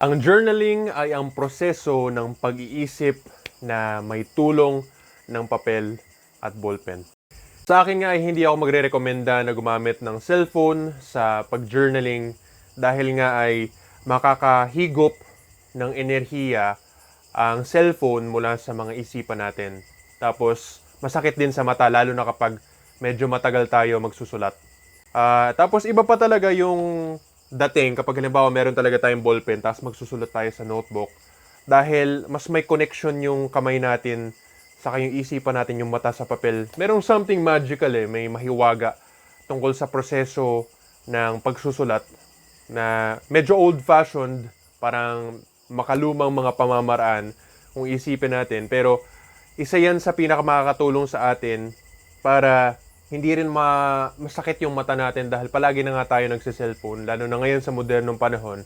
Ang journaling ay ang proseso ng pag-iisip na may tulong ng papel at ballpen. Sa akin nga ay hindi ako magre-rekomenda na gumamit ng cellphone sa pag-journaling dahil nga ay makakahigop ng enerhiya ang cellphone mula sa mga isipan natin. Tapos masakit din sa mata lalo na kapag medyo matagal tayo magsusulat. Tapos iba pa talaga yung dating kapag halimbawa meron talaga tayong ballpen tapos magsusulat tayo sa notebook dahil mas may connection yung kamay natin saka yung isipan natin yung mata sa papel. Merong something magical may mahiwaga tungkol sa proseso ng pagsusulat na medyo old-fashioned, parang makalumang mga pamamaraan kung isipin natin. Pero isa yan sa pinakamakakatulong sa atin para hindi rin masakit yung mata natin dahil palagi na nga tayo nagsiselfone, lalo na ngayon sa modernong panahon,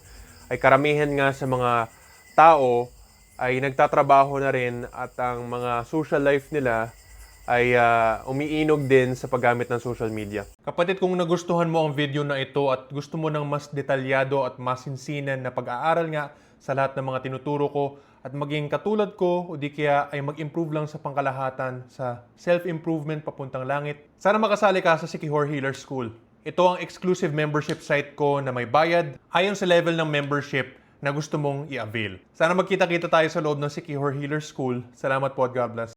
ay karamihan nga sa mga tao ay nagtatrabaho na rin at ang mga social life nila ay umiinog din sa paggamit ng social media. Kapatid, kung nagustuhan mo ang video na ito at gusto mo ng mas detalyado at masinsinan na pag-aaral nga sa lahat ng mga tinuturo ko at maging katulad ko o di kaya ay mag-improve lang sa pangkalahatan sa self-improvement papuntang langit, sana makasali ka sa Sikihor Healer School. Ito ang exclusive membership site ko na may bayad ayon sa level ng membership na gusto mong i-avail. Sana magkita-kita tayo sa loob ng Sikihor Healer School. Salamat po at God bless.